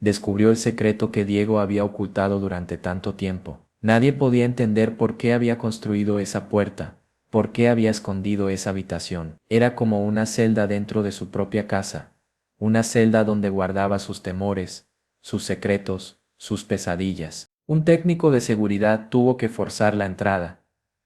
descubrió el secreto que Diego había ocultado durante tanto tiempo. Nadie podía entender por qué había construido esa puerta, por qué había escondido esa habitación. Era como una celda dentro de su propia casa, una celda donde guardaba sus temores, sus secretos, sus pesadillas. Un técnico de seguridad tuvo que forzar la entrada.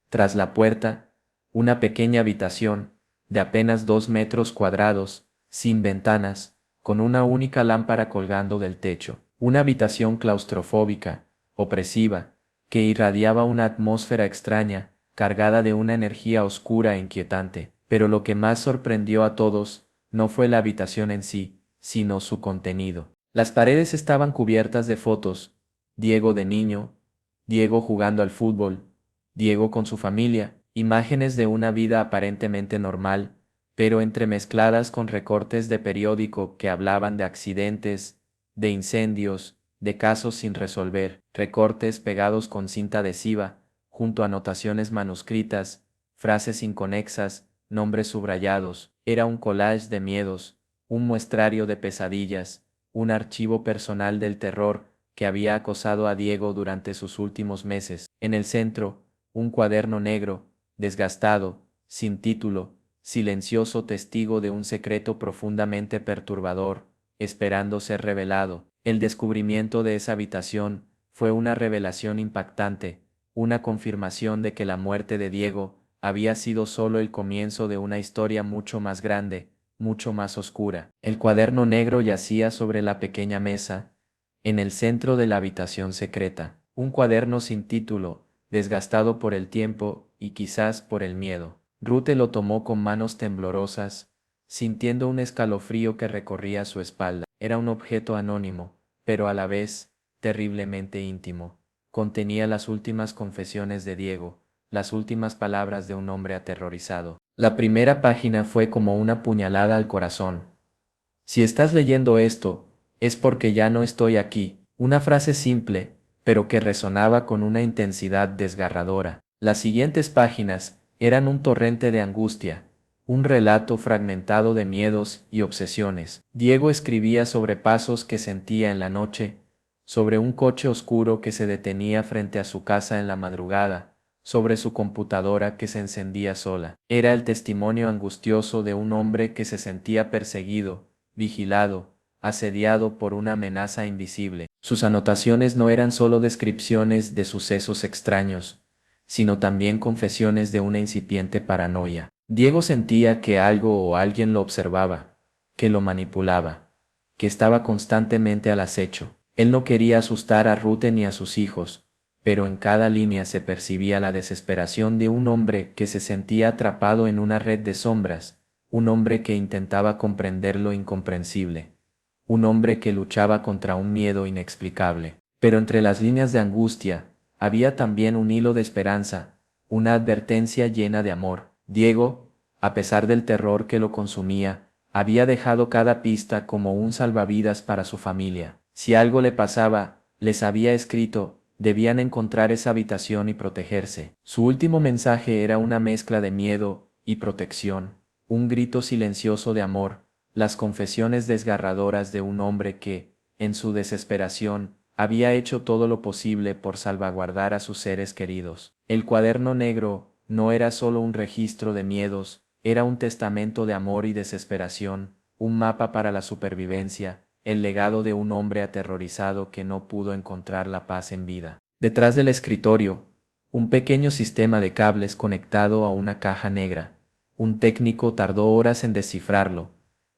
Tras la puerta, una pequeña habitación, de apenas 2 metros cuadrados, sin ventanas, con una única lámpara colgando del techo. Una habitación claustrofóbica, opresiva, que irradiaba una atmósfera extraña, cargada de una energía oscura e inquietante. Pero lo que más sorprendió a todos no fue la habitación en sí, sino su contenido. Las paredes estaban cubiertas de fotos: Diego de niño, Diego jugando al fútbol, Diego con su familia, imágenes de una vida aparentemente normal, pero entremezcladas con recortes de periódico que hablaban de accidentes, de incendios, de casos sin resolver, recortes pegados con cinta adhesiva, junto a anotaciones manuscritas, frases inconexas, nombres subrayados. Era un collage de miedos, un muestrario de pesadillas, un archivo personal del terror que había acosado a Diego durante sus últimos meses. En el centro, un cuaderno negro, desgastado, sin título, silencioso testigo de un secreto profundamente perturbador, esperando ser revelado. El descubrimiento de esa habitación fue una revelación impactante, una confirmación de que la muerte de Diego había sido solo el comienzo de una historia mucho más grande, mucho más oscura. El cuaderno negro yacía sobre la pequeña mesa, en el centro de la habitación secreta, un cuaderno sin título, desgastado por el tiempo y quizás por el miedo. Ruth lo tomó con manos temblorosas, sintiendo un escalofrío que recorría su espalda. Era un objeto anónimo, pero a la vez terriblemente íntimo. Contenía las últimas confesiones de Diego, las últimas palabras de un hombre aterrorizado. La primera página fue como una puñalada al corazón. Si estás leyendo esto, es porque ya no estoy aquí. Una frase simple, pero que resonaba con una intensidad desgarradora. Las siguientes páginas eran un torrente de angustia, un relato fragmentado de miedos y obsesiones. Diego escribía sobre pasos que sentía en la noche, sobre un coche oscuro que se detenía frente a su casa en la madrugada, sobre su computadora que se encendía sola. Era el testimonio angustioso de un hombre que se sentía perseguido, vigilado, asediado por una amenaza invisible. Sus anotaciones no eran solo descripciones de sucesos extraños, sino también confesiones de una incipiente paranoia. Diego sentía que algo o alguien lo observaba, que lo manipulaba, que estaba constantemente al acecho. Él no quería asustar a Ruth ni a sus hijos, pero en cada línea se percibía la desesperación de un hombre que se sentía atrapado en una red de sombras, un hombre que intentaba comprender lo incomprensible, un hombre que luchaba contra un miedo inexplicable. Pero entre las líneas de angustia, había también un hilo de esperanza, una advertencia llena de amor. Diego, a pesar del terror que lo consumía, había dejado cada pista como un salvavidas para su familia. Si algo le pasaba, les había escrito, debían encontrar esa habitación y protegerse. Su último mensaje era una mezcla de miedo y protección, un grito silencioso de amor, las confesiones desgarradoras de un hombre que, en su desesperación, había hecho todo lo posible por salvaguardar a sus seres queridos. El cuaderno negro no era solo un registro de miedos, era un testamento de amor y desesperación, un mapa para la supervivencia, el legado de un hombre aterrorizado que no pudo encontrar la paz en vida. Detrás del escritorio, un pequeño sistema de cables conectado a una caja negra. Un técnico tardó horas en descifrarlo,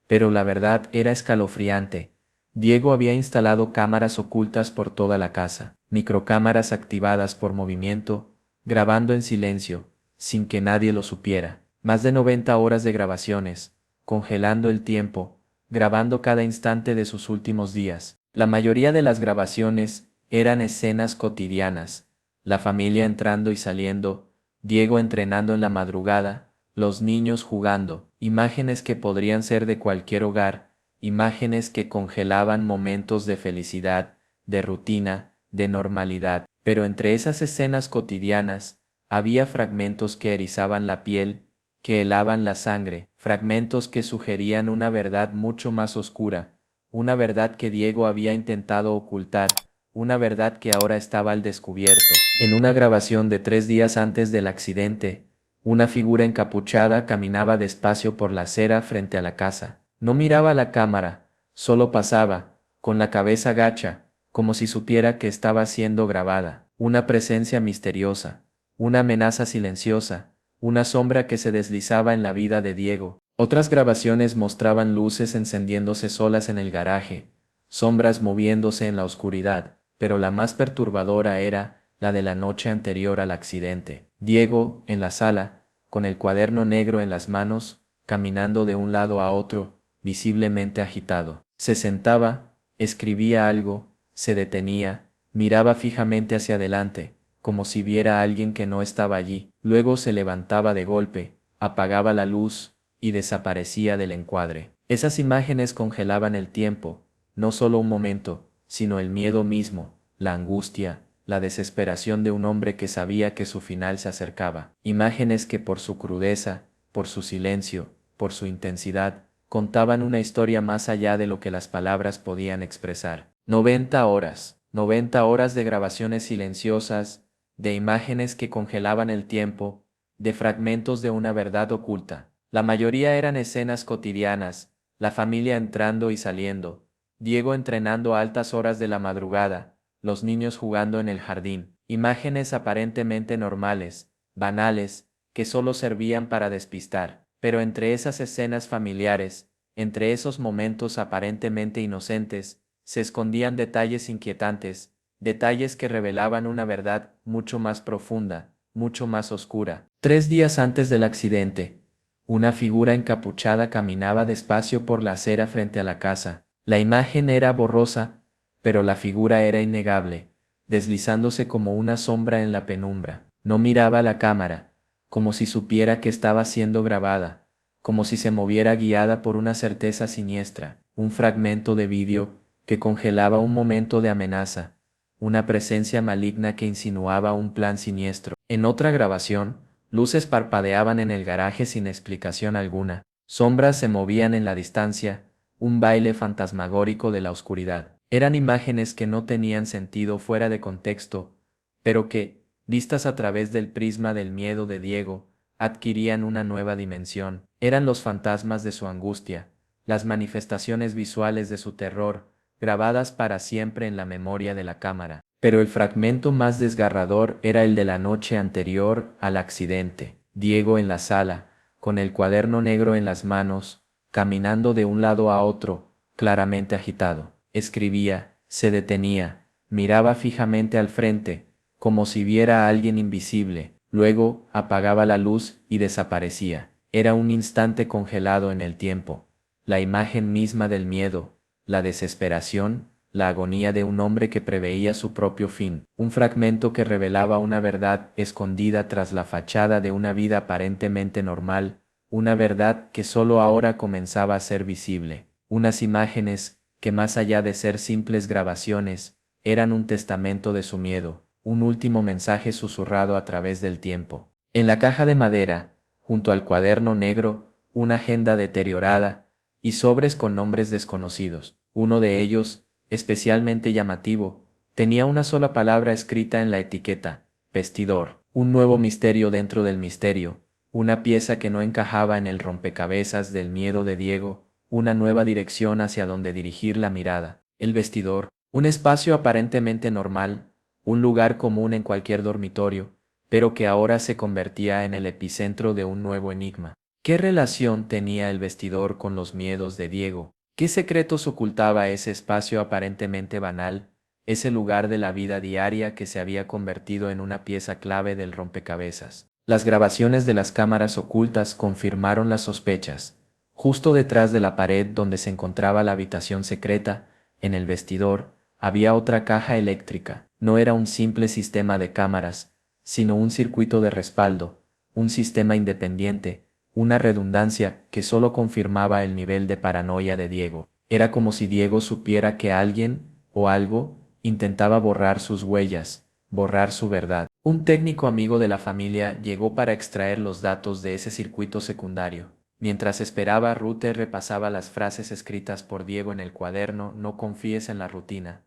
pero la verdad era escalofriante. Diego había instalado cámaras ocultas por toda la casa, microcámaras activadas por movimiento, grabando en silencio, sin que nadie lo supiera. Más de 90 horas de grabaciones, congelando el tiempo, grabando cada instante de sus últimos días. La mayoría de las grabaciones eran escenas cotidianas, la familia entrando y saliendo, Diego entrenando en la madrugada, los niños jugando, imágenes que podrían ser de cualquier hogar, imágenes que congelaban momentos de felicidad, de rutina, de normalidad. Pero entre esas escenas cotidianas, había fragmentos que erizaban la piel, que helaban la sangre, fragmentos que sugerían una verdad mucho más oscura, una verdad que Diego había intentado ocultar, una verdad que ahora estaba al descubierto. En una grabación de 3 días antes del accidente, una figura encapuchada caminaba despacio por la acera frente a la casa. No miraba a la cámara, solo pasaba, con la cabeza gacha, como si supiera que estaba siendo grabada. Una presencia misteriosa, una amenaza silenciosa, una sombra que se deslizaba en la vida de Diego. Otras grabaciones mostraban luces encendiéndose solas en el garaje, sombras moviéndose en la oscuridad, pero la más perturbadora era la de la noche anterior al accidente. Diego, en la sala, con el cuaderno negro en las manos, caminando de un lado a otro, visiblemente agitado. Se sentaba, escribía algo, se detenía, miraba fijamente hacia adelante, como si viera a alguien que no estaba allí. Luego se levantaba de golpe, apagaba la luz y desaparecía del encuadre. Esas imágenes congelaban el tiempo, no solo un momento, sino el miedo mismo, la angustia, la desesperación de un hombre que sabía que su final se acercaba. Imágenes que por su crudeza, por su silencio, por su intensidad, contaban una historia más allá de lo que las palabras podían expresar. 90 horas de grabaciones silenciosas, de imágenes que congelaban el tiempo, de fragmentos de una verdad oculta. La mayoría eran escenas cotidianas, la familia entrando y saliendo, Diego entrenando a altas horas de la madrugada, los niños jugando en el jardín, imágenes aparentemente normales, banales, que solo servían para despistar. Pero entre esas escenas familiares, entre esos momentos aparentemente inocentes, se escondían detalles inquietantes, detalles que revelaban una verdad mucho más profunda, mucho más oscura. 3 días antes del accidente, una figura encapuchada caminaba despacio por la acera frente a la casa. La imagen era borrosa, pero la figura era innegable, deslizándose como una sombra en la penumbra. No miraba a la cámara, como si supiera que estaba siendo grabada, como si se moviera guiada por una certeza siniestra. Un fragmento de vídeo que congelaba un momento de amenaza, una presencia maligna que insinuaba un plan siniestro. En otra grabación, luces parpadeaban en el garaje sin explicación alguna, sombras se movían en la distancia, un baile fantasmagórico de la oscuridad. Eran imágenes que no tenían sentido fuera de contexto, pero que, vistas a través del prisma del miedo de Diego, adquirían una nueva dimensión. Eran los fantasmas de su angustia, las manifestaciones visuales de su terror, grabadas para siempre en la memoria de la cámara. Pero el fragmento más desgarrador era el de la noche anterior al accidente. Diego en la sala, con el cuaderno negro en las manos, caminando de un lado a otro, claramente agitado. Escribía, se detenía, miraba fijamente al frente, como si viera a alguien invisible, luego apagaba la luz y desaparecía. Era un instante congelado en el tiempo, la imagen misma del miedo, la desesperación, la agonía de un hombre que preveía su propio fin, un fragmento que revelaba una verdad escondida tras la fachada de una vida aparentemente normal, una verdad que solo ahora comenzaba a ser visible, unas imágenes que más allá de ser simples grabaciones, eran un testamento de su miedo, un último mensaje susurrado a través del tiempo. En la caja de madera, junto al cuaderno negro, una agenda deteriorada, y sobres con nombres desconocidos. Uno de ellos, especialmente llamativo, tenía una sola palabra escrita en la etiqueta, vestidor, un nuevo misterio dentro del misterio, una pieza que no encajaba en el rompecabezas del miedo de Diego, una nueva dirección hacia donde dirigir la mirada. El vestidor, un espacio aparentemente normal, un lugar común en cualquier dormitorio, pero que ahora se convertía en el epicentro de un nuevo enigma. ¿Qué relación tenía el vestidor con los miedos de Diego? ¿Qué secretos ocultaba ese espacio aparentemente banal, ese lugar de la vida diaria que se había convertido en una pieza clave del rompecabezas? Las grabaciones de las cámaras ocultas confirmaron las sospechas. Justo detrás de la pared donde se encontraba la habitación secreta, en el vestidor, había otra caja eléctrica. No era un simple sistema de cámaras, sino un circuito de respaldo, un sistema independiente, una redundancia que solo confirmaba el nivel de paranoia de Diego. Era como si Diego supiera que alguien, o algo, intentaba borrar sus huellas, borrar su verdad. Un técnico amigo de la familia llegó para extraer los datos de ese circuito secundario. Mientras esperaba, Rute repasaba las frases escritas por Diego en el cuaderno. No confíes en la rutina.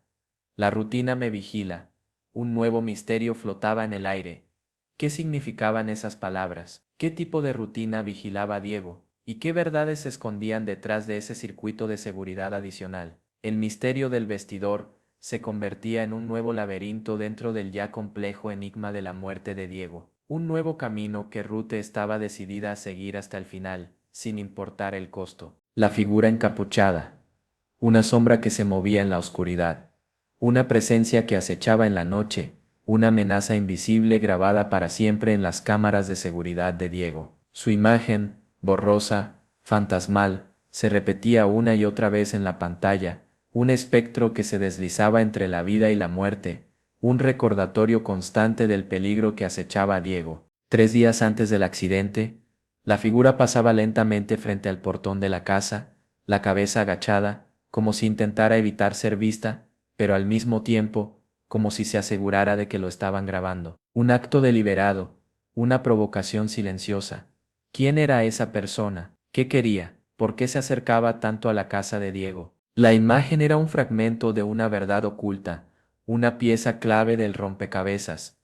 La rutina me vigila. Un nuevo misterio flotaba en el aire. ¿Qué significaban esas palabras? ¿Qué tipo de rutina vigilaba a Diego? ¿Y qué verdades se escondían detrás de ese circuito de seguridad adicional? El misterio del vestidor se convertía en un nuevo laberinto dentro del ya complejo enigma de la muerte de Diego. Un nuevo camino que Rute estaba decidida a seguir hasta el final, sin importar el costo. La figura encapuchada. Una sombra que se movía en la oscuridad. Una presencia que acechaba en la noche. Una amenaza invisible grabada para siempre en las cámaras de seguridad de Diego. Su imagen, borrosa, fantasmal, se repetía una y otra vez en la pantalla, un espectro que se deslizaba entre la vida y la muerte, un recordatorio constante del peligro que acechaba a Diego. 3 días antes del accidente, la figura pasaba lentamente frente al portón de la casa, la cabeza agachada, como si intentara evitar ser vista, pero al mismo tiempo, como si se asegurara de que lo estaban grabando. Un acto deliberado, una provocación silenciosa. ¿Quién era esa persona? ¿Qué quería? ¿Por qué se acercaba tanto a la casa de Diego? La imagen era un fragmento de una verdad oculta, una pieza clave del rompecabezas.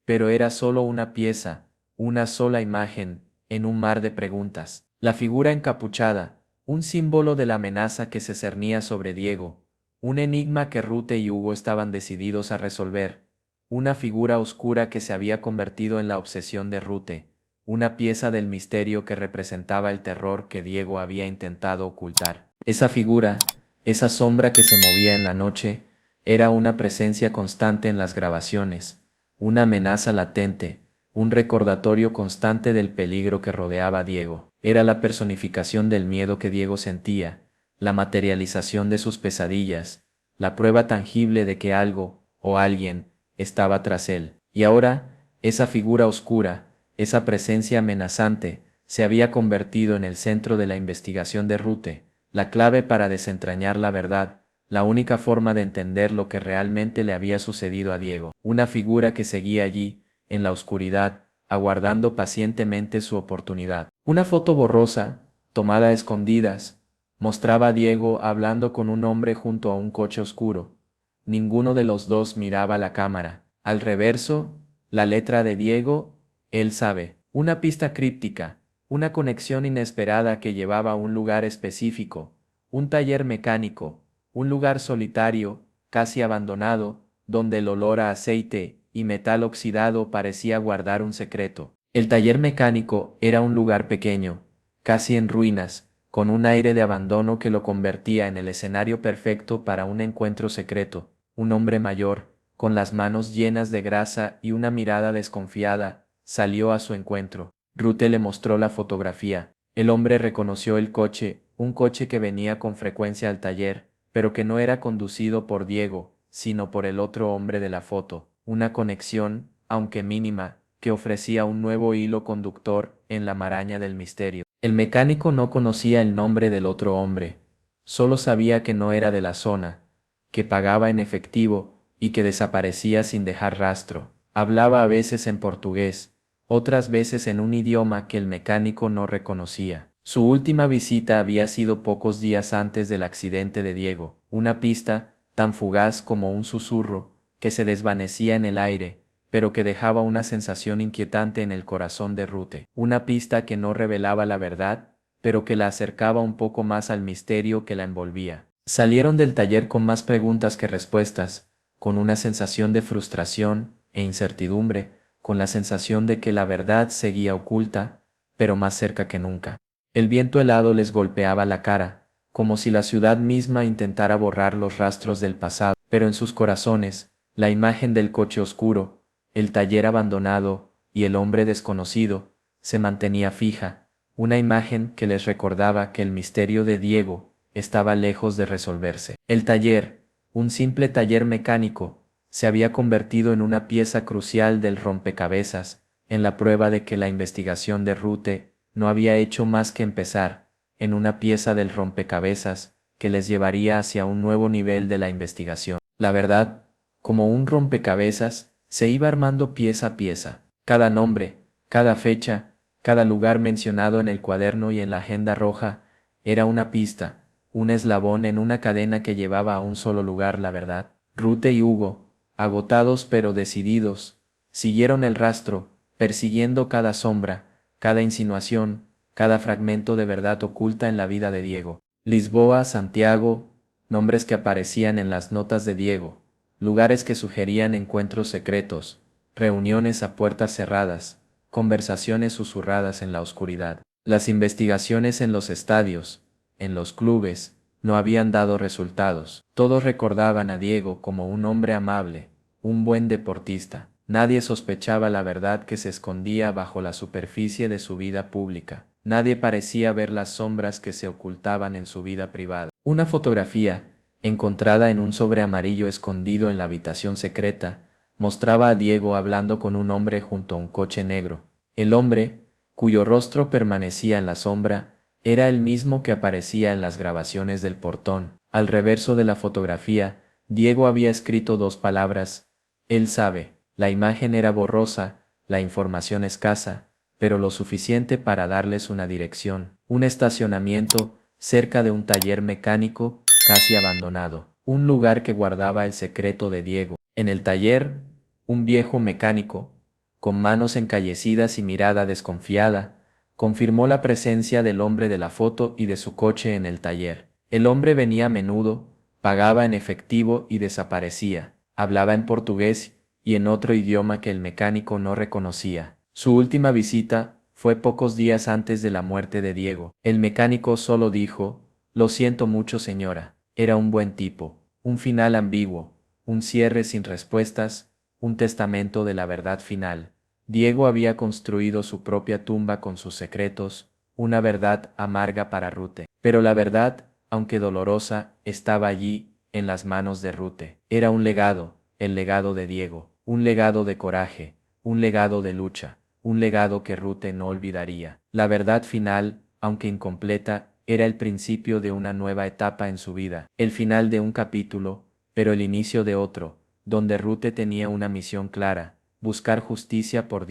Pero era solo una pieza, una sola imagen, en un mar de preguntas. La figura encapuchada, un símbolo de la amenaza que se cernía sobre Diego, un enigma que Rute y Hugo estaban decididos a resolver, una figura oscura que se había convertido en la obsesión de Rute, una pieza del misterio que representaba el terror que Diego había intentado ocultar. Esa figura, esa sombra que se movía en la noche, era una presencia constante en las grabaciones, una amenaza latente, un recordatorio constante del peligro que rodeaba a Diego. Era la personificación del miedo que Diego sentía, la materialización de sus pesadillas, la prueba tangible de que algo, o alguien, estaba tras él. Y ahora, esa figura oscura, esa presencia amenazante, se había convertido en el centro de la investigación de Rute, la clave para desentrañar la verdad, la única forma de entender lo que realmente le había sucedido a Diego. Una figura que seguía allí, en la oscuridad, aguardando pacientemente su oportunidad. Una foto borrosa, tomada a escondidas, mostraba a Diego hablando con un hombre junto a un coche oscuro. Ninguno de los dos miraba la cámara. Al reverso, la letra de Diego, él sabe. Una pista críptica, una conexión inesperada que llevaba a un lugar específico, un taller mecánico, un lugar solitario, casi abandonado, donde el olor a aceite y metal oxidado parecía guardar un secreto. El taller mecánico era un lugar pequeño, casi en ruinas, con un aire de abandono que lo convertía en el escenario perfecto para un encuentro secreto. Un hombre mayor, con las manos llenas de grasa y una mirada desconfiada, salió a su encuentro. Rute le mostró la fotografía. El hombre reconoció el coche, un coche que venía con frecuencia al taller, pero que no era conducido por Diego, sino por el otro hombre de la foto. Una conexión, aunque mínima, que ofrecía un nuevo hilo conductor en la maraña del misterio. El mecánico no conocía el nombre del otro hombre, solo sabía que no era de la zona, que pagaba en efectivo y que desaparecía sin dejar rastro. Hablaba a veces en portugués, otras veces en un idioma que el mecánico no reconocía. Su última visita había sido pocos días antes del accidente de Diego, una pista, tan fugaz como un susurro, que se desvanecía en el aire, pero que dejaba una sensación inquietante en el corazón de Rute. Una pista que no revelaba la verdad, pero que la acercaba un poco más al misterio que la envolvía. Salieron del taller con más preguntas que respuestas, con una sensación de frustración e incertidumbre, con la sensación de que la verdad seguía oculta, pero más cerca que nunca. El viento helado les golpeaba la cara, como si la ciudad misma intentara borrar los rastros del pasado, pero en sus corazones, la imagen del coche oscuro, el taller abandonado y el hombre desconocido, se mantenía fija, una imagen que les recordaba que el misterio de Diego estaba lejos de resolverse. El taller, un simple taller mecánico, se había convertido en una pieza crucial del rompecabezas, en la prueba de que la investigación de Rute no había hecho más que empezar, en una pieza del rompecabezas que les llevaría hacia un nuevo nivel de la investigación. La verdad, como un rompecabezas, se iba armando pieza a pieza. Cada nombre, cada fecha, Cada lugar mencionado en el cuaderno y en la agenda roja era una pista, un eslabón en una cadena que llevaba a un solo lugar, la verdad. Rute y Hugo, agotados pero decididos, siguieron el rastro, persiguiendo cada sombra, cada insinuación, cada fragmento de verdad oculta en la vida de Diego. Lisboa, Santiago, nombres que aparecían en las notas de Diego, lugares que sugerían encuentros secretos, reuniones a puertas cerradas, conversaciones susurradas en la oscuridad. Las investigaciones en los estadios, en los clubes, no habían dado resultados. Todos recordaban a Diego como un hombre amable, un buen deportista. Nadie sospechaba la verdad que se escondía bajo la superficie de su vida pública. Nadie parecía ver las sombras que se ocultaban en su vida privada. Una fotografía, encontrada en un sobre amarillo escondido en la habitación secreta, mostraba a Diego hablando con un hombre junto a un coche negro. El hombre, cuyo rostro permanecía en la sombra, era el mismo que aparecía en las grabaciones del portón. Al reverso de la fotografía, Diego había escrito dos palabras: él sabe. La imagen era borrosa, la información escasa, pero lo suficiente para darles una dirección. Un estacionamiento cerca de un taller mecánico casi abandonado. Un lugar que guardaba el secreto de Diego. En el taller, un viejo mecánico, con manos encallecidas y mirada desconfiada, confirmó la presencia del hombre de la foto y de su coche en el taller. El hombre venía a menudo, pagaba en efectivo y desaparecía. Hablaba en portugués y en otro idioma que el mecánico no reconocía. Su última visita fue pocos días antes de la muerte de Diego. El mecánico solo dijo: lo siento mucho, señora. Era un buen tipo. Un final ambiguo, un cierre sin respuestas, un testamento de la verdad final. Diego había construido su propia tumba con sus secretos, una verdad amarga para Rute. Pero la verdad, aunque dolorosa, estaba allí, en las manos de Rute. Era un legado, el legado de Diego, un legado de coraje, un legado de lucha, un legado que Rute no olvidaría. La verdad final, aunque incompleta, era el principio de una nueva etapa en su vida, el final de un capítulo, pero el inicio de otro, donde Rute tenía una misión clara: buscar justicia por